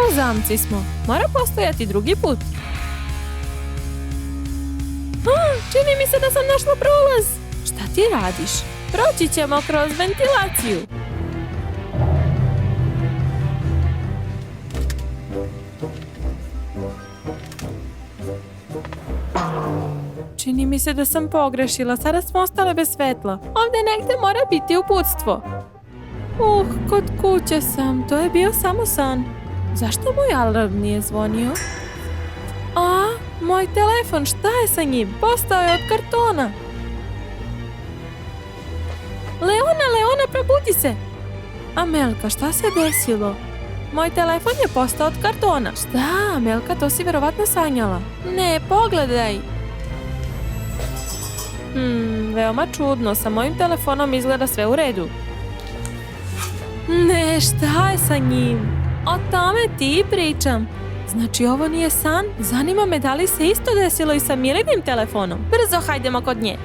U zamci smo. Mora postojati drugi put. Čini mi se da sam našla prolaz. Šta ti radiš? Proći ćemo kroz ventilaciju. Čini mi se da sam pogrešila. Sada smo ostale bez svetla. Ovdje negdje mora biti uputstvo. Kod kuće sam. To je bio samo san. Zašto moj alarm nije zvonio? Moj telefon, šta je sa njim? Postao je od kartona. Leona, probudi se! Amelka, šta se desilo? Moj telefon je postao od kartona. Šta, Amelka, to si vjerovatno sanjala. Ne, pogledaj. Veoma čudno, sa mojim telefonom izgleda sve u redu. Ne, šta je sa njim? O tome ti pričam. Znači ovo nije san? Zanima me da li se isto desilo i sa Milinim telefonom. Brzo, hajdemo kod nje.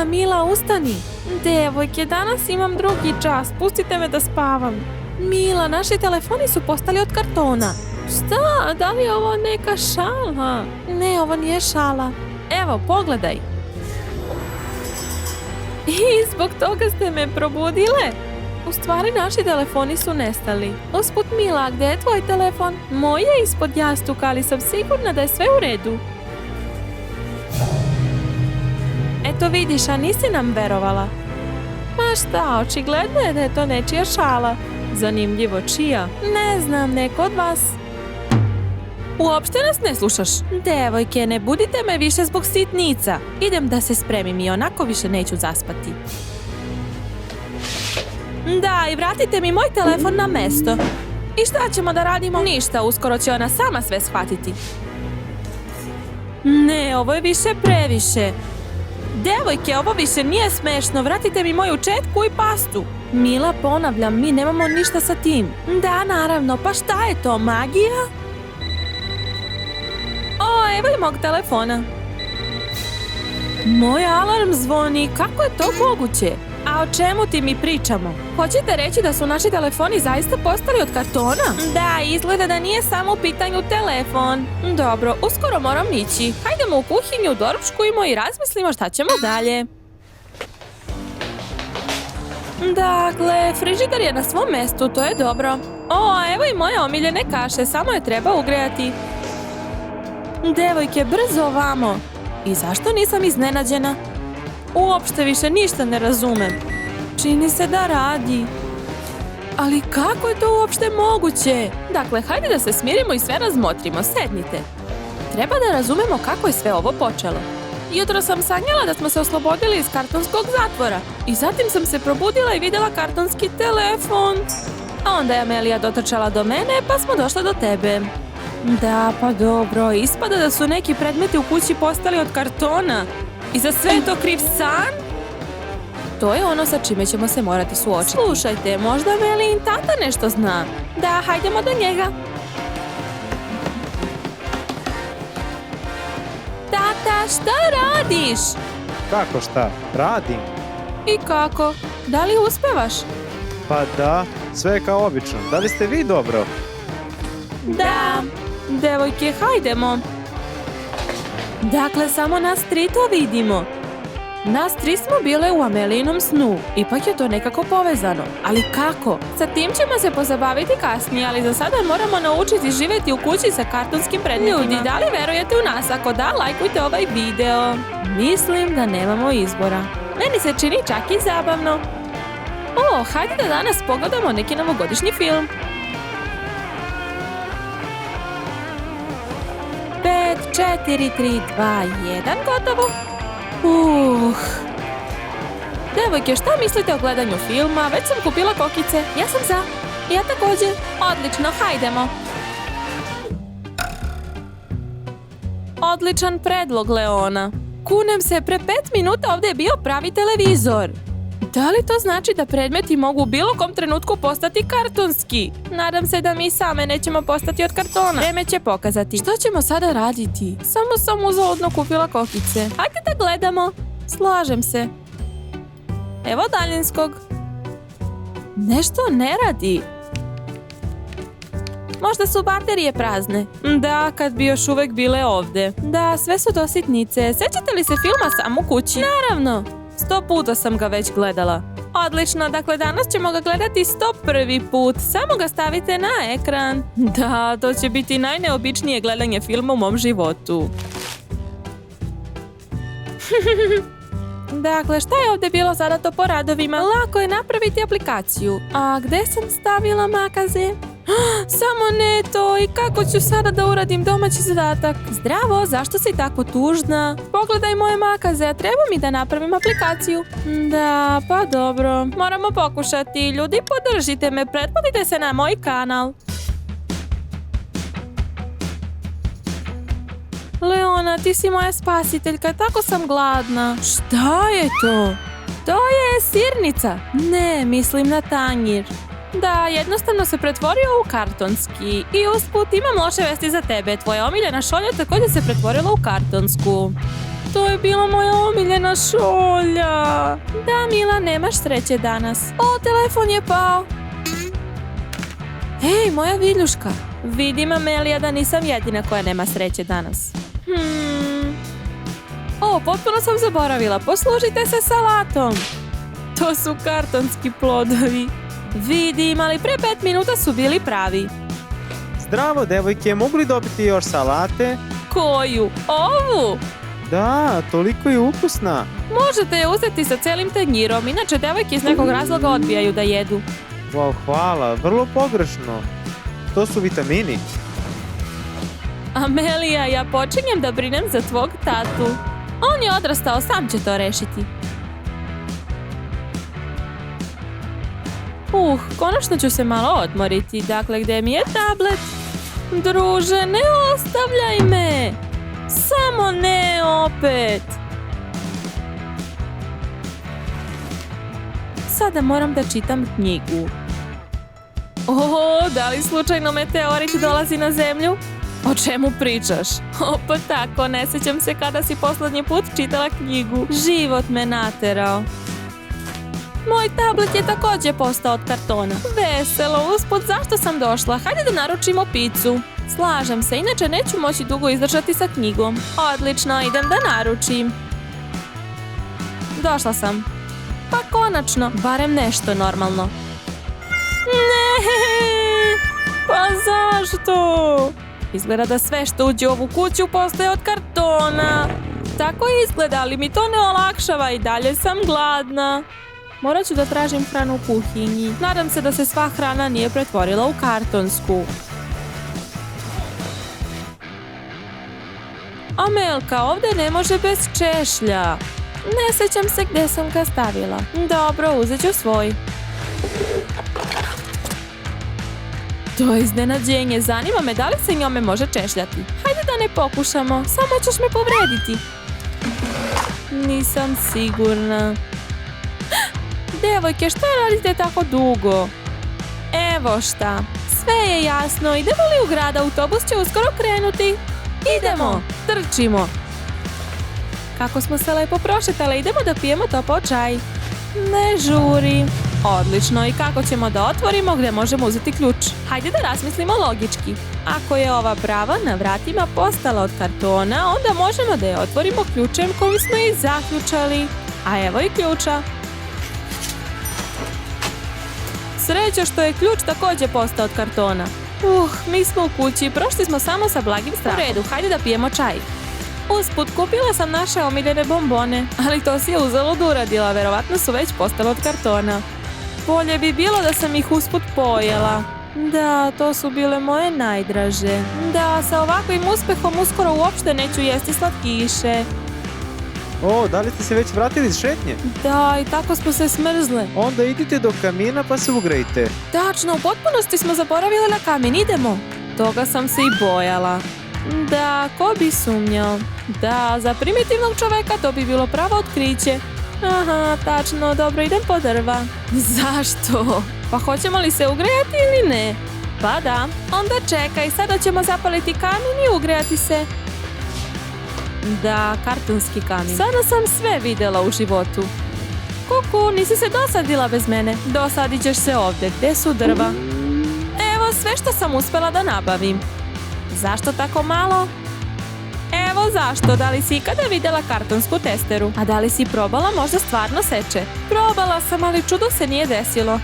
Mila, ustani. Devojke, danas imam drugi čas. Pustite me da spavam. Mila, naši telefoni su postali od kartona. Šta? Da li je ovo neka šala? Ne, ovo nije šala. Evo, pogledaj. I zbog toga ste me probudile? U stvari, naši telefoni su nestali. Usput, Mila, gdje je tvoj telefon? Moj je ispod jastuka, ali sam sigurna da je sve u redu. Eto vidiš, a nisi nam verovala. Ma šta, očigledno je da je to nečija šala. Zanimljivo, čija? Ne znam, neko od vas. Uopšte nas ne slušaš. Devojke, ne budite me više zbog sitnica. Idem da se spremim i onako više neću zaspati. Da, i vratite mi moj telefon na mesto. I šta ćemo da radimo? Ništa, uskoro će ona sama sve shvatiti. Ne, ovo je više previše. Devojke, ovo više nije smešno. Vratite mi moju četku i pastu. Mila, ponavljam, mi nemamo ništa sa tim. Da, naravno, pa šta je to, magija? O, evo i mog telefona. Moj alarm zvoni, kako je to moguće? A o čemu ti mi pričamo? Hoćete reći da su naši telefoni zaista postali od kartona? Da, izgleda da nije samo u pitanju telefon. Dobro, uskoro moram ići. Hajdemo u kuhinju, doručkujemo i razmislimo šta ćemo dalje. Dakle, frižider je na svom mjestu, to je dobro. O, evo i moje omiljene kaše, samo je treba ugrejati. Devojke, brzo ovamo. I zašto nisam iznenađena? Uopšte više ništa ne razumem. Čini se da radi. Ali kako je to uopšte moguće? Dakle, hajde da se smirimo i sve razmotrimo. Sednite. Treba da razumemo kako je sve ovo počelo. Jutro sam sanjala da smo se oslobodili iz kartonskog zatvora. I zatim sam se probudila i vidjela kartonski telefon. A onda je Amelija dotrčala do mene, pa smo došle do tebe. Da, pa dobro. Ispada da su neki predmeti u kući postali od kartona. I za sve je to kriv san? To je ono sa čime ćemo se morati suočiti. Slušajte, možda Melin tata nešto zna. Da, hajdemo do njega. Tata, šta radiš? Kako šta? Radim. I kako? Da li uspevaš? Pa da, sve je kao obično. Da li ste vi dobro? Da. Devojke, hajdemo. Dakle, samo nas tri to vidimo. Nas tri smo bile u Amelinom snu. Ipak je to nekako povezano. Ali kako? Sa tim ćemo se pozabaviti kasnije, ali za sada moramo naučiti živjeti u kući sa kartonskim predmetima. Ljudi, da li verujete u nas? Ako da, lajkujte ovaj video. Mislim da nemamo izbora. Meni se čini čak i zabavno. O, hajde da danas pogledamo neki novogodišnji film. 5, 4, 3, 2, 1, gotovo. Devojke, šta mislite o gledanju filma? Već sam kupila kokice. Ja sam za. Ja također. Odlično, hajdemo. Odličan predlog, Leona. Kunem se, pre 5 minuta ovdje je bio pravi televizor. Da li to znači da predmeti mogu u bilo kom trenutku postati kartonski? Nadam se da mi same nećemo postati od kartona. Vreme će pokazati. Što ćemo sada raditi? Samo sam uzaludno kupila kokice. Hajde da gledamo. Slažem se. Evo daljinskog. Nešto ne radi. Možda su baterije prazne. Da, kad bi još uvek bile ovde. Da, sve su do sitnice. Sjećate li se filma Sam u kući? Naravno. 100 puta sam ga već gledala. Odlično, dakle danas ćemo ga gledati 101. put. Samo ga stavite na ekran. Da, to će biti najneobičnije gledanje filma u mom životu. Dakle, šta je ovdje bilo zadato po radovima? Lako je napraviti aplikaciju. A gdje sam stavila makaze? Samo ne to, i kako ću sada da uradim domaći zadatak? Zdravo, zašto si tako tužna? Pogledaj moje makaze, a treba mi da napravim aplikaciju. Da, pa dobro. Moramo pokušati. Ljudi, podržite me, pretplatite se na moj kanal. Leona, ti si moja spasiteljka, tako sam gladna. Šta je to? To je sirnica. Ne, mislim na tanjir. Da, jednostavno se pretvorio u kartonski. I usput imam loše vesti za tebe. Tvoja omiljena šolja također se pretvorila u kartonsku. To je bila moja omiljena šolja. Da, Mila, nemaš sreće danas. O, telefon je pao. Hej, moja viljuška. Vidim, Amelija, da nisam jedina koja nema sreće danas. O, potpuno sam zaboravila. Poslužite se salatom. To su kartonski plodovi. Vidim, ali pre 5 minuta su bili pravi. Zdravo, devojke, mogu li dobiti još salate? Koju? Ovu? Da, toliko je ukusna. Možete je uzeti sa celim tanjirom, inače devojke iz nekog razloga odbijaju da jedu. Wow, hvala, vrlo pogrešno. To su vitamini. Amelija, ja počinjem da brinem za tvog tatu. On je odrastao, sam će to rešiti. Konačno ću se malo odmoriti. Dakle, gdje mi je tablet? Druže, ne ostavljaj me! Samo ne opet! Sada moram da čitam knjigu. Da li slučajno meteorit dolazi na zemlju? O čemu pričaš? Pa tako, ne sjećam se kada si posljednji put čitala knjigu. Život me naterao. Moj tablet je također postao od kartona. Veselo, usput, zašto sam došla? Hajde da naručimo picu. Slažem se, inače neću moći dugo izdržati sa knjigom. Odlično, idem da naručim. Došla sam. Pa konačno, barem nešto normalno. Ne! Pa zašto? Izgleda da sve što uđe u ovu kuću postaje od kartona. Tako izgleda, ali mi to ne olakšava i dalje sam gladna. Morat ću da tražim hranu u kuhinji. Nadam se da se sva hrana nije pretvorila u kartonsku. Amelka, ovdje ne može bez češlja. Ne sjećam se gdje sam ga stavila. Dobro, uzet ću svoj. To je iznenađenje. Zanima me da li se njome može češljati. Hajde da ne pokušamo. Samo ćeš me povrediti. Nisam sigurna. Devojke, šta radite tako dugo? Evo šta. Sve je jasno. Idemo li u grad? Autobus će uskoro krenuti. Idemo. Trčimo. Kako smo se lepo prošetale. Idemo da pijemo topao čaj. Ne žuri. Odlično. I kako ćemo da otvorimo? Gdje možemo uzeti ključ? Hajde da razmislimo logički. Ako je ova brava na vratima postala od kartona, onda možemo da je otvorimo ključem koji smo i zaključali. A evo i ključa. Sreća što je ključ također postao od kartona. Mi smo u kući, prošli smo samo sa blagim strahom. U redu, hajde da pijemo čaj. Usput, kupila sam naše omiljene bombone, ali to si je uzalud uradila, verovatno su već postale od kartona. Bolje bi bilo da sam ih usput pojela. Da, to su bile moje najdraže. Da, sa ovakvim uspehom uskoro uopšte neću jesti slatkiše. O, da li ste se već vratili iz šetnje? Da, i tako smo se smrzle. Onda idite do kamina pa se ugrejte. Tačno, u potpunosti smo zaboravili na kamin, idemo. Toga sam se i bojala. Da, ko bi sumnjao? Da, za primitivnog čoveka to bi bilo pravo otkriće. Aha, tačno, dobro, idem po drva. Zašto? Pa hoćemo li se ugrejati ili ne? Pa da, onda čekaj, sada ćemo zapaliti kamin i ugrejati se. Da, kartonski kamin. Sada sam sve vidjela u životu. Kuku, nisi se dosadila bez mene. Dosadit ćeš se ovdje. Gdje su drva? Evo sve što sam uspjela da nabavim. Zašto tako malo? Evo zašto. Da li si ikada vidjela kartonsku testeru? A da li si probala možda stvarno seče? Probala sam, ali čudo se nije desilo.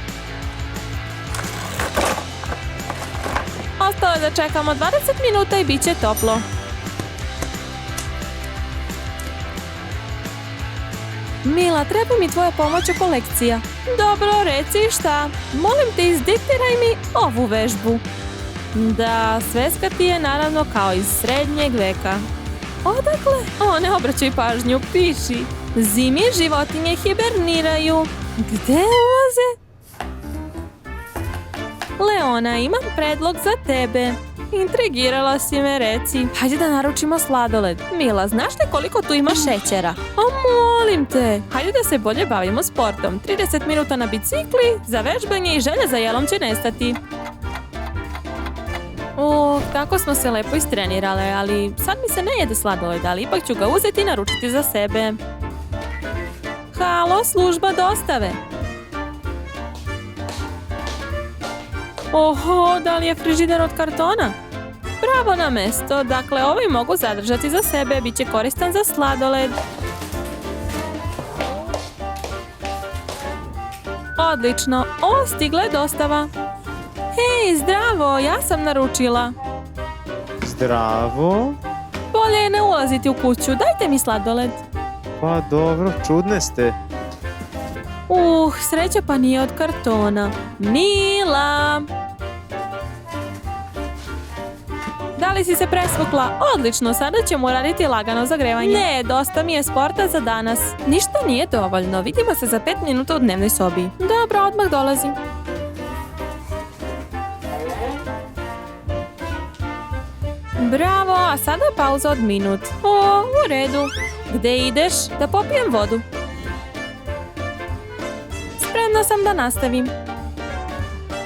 Ostalo je da čekamo 20 minuta i bit će toplo. Mila, treba mi tvoja pomoć u kolekcija. Dobro, reci šta. Molim te, izdiktiraj mi ovu vežbu. Da, sveska ti je naravno kao iz srednjeg veka. Odakle? O, ne obraćaj pažnju, piši. Zimi životinje hiberniraju. Gde ulaze? Leona, imam predlog za tebe. Intrigirala si me, reci. Hajde da naručimo sladoled. Mila, znaš li koliko tu ima šećera? O, molim te. Hajde da se bolje bavimo sportom. 30 minuta na bicikli, za vežbanje i želja za jelom će nestati. Tako smo se lepo istrenirale, ali sad mi se ne jede sladoled, ali ipak ću ga uzeti i naručiti za sebe. Halo, služba dostave. Oho, da li je frižider od kartona? Pravo na mesto, dakle ovaj mogu zadržati za sebe, bit će koristan za sladoled. Odlično, stigla je dostava. Hej, zdravo, ja sam naručila. Zdravo. Bolje je ne ulaziti u kuću, dajte mi sladoled. Pa dobro, čudne ste. Sreća pa nije od kartona. Mila! Da li si se presvukla? Odlično, sada ćemo raditi lagano zagrevanje. Ne, dosta mi je sporta za danas. Ništa nije dovoljno, vidimo se za 5 minuta u dnevnoj sobi. Dobro, odmah dolazim. Bravo, a sada pauza od minut. U redu. Gde ideš? Da popijem vodu. Spremna sam da nastavim.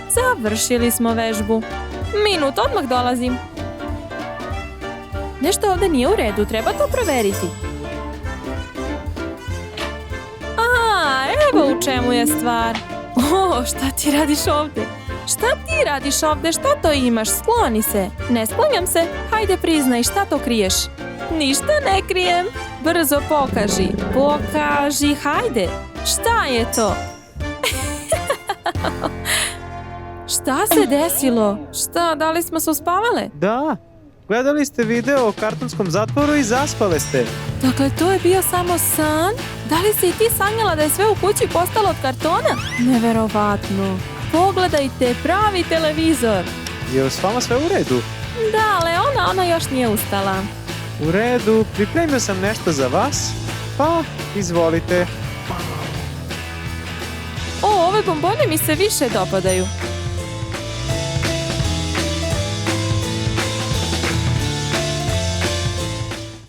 Završili smo vežbu. Minut, odmah dolazim. Nešto ovdje nije u redu, treba to proveriti. Evo u čemu je stvar. Šta ti radiš ovdje? Šta ti radiš ovdje? Šta to imaš? Skloni se. Ne sklanjam se. Hajde priznaj, šta to kriješ? Ništa ne krijem. Brzo pokaži. Pokaži, hajde. Šta je to? Šta se desilo? Šta, da li smo se uspavale? Da, gledali ste video o kartonskom zatvoru i zaspale ste. Dakle, to je bio samo san? Da li si i ti sanjala da je sve u kući postalo od kartona? Neverovatno. Pogledajte, pravi televizor. Je li s vama sve u redu? Da, Leona, ona još nije ustala. U redu, pripremio sam nešto za vas. Pa, izvolite. Ove bombone mi se više dopadaju.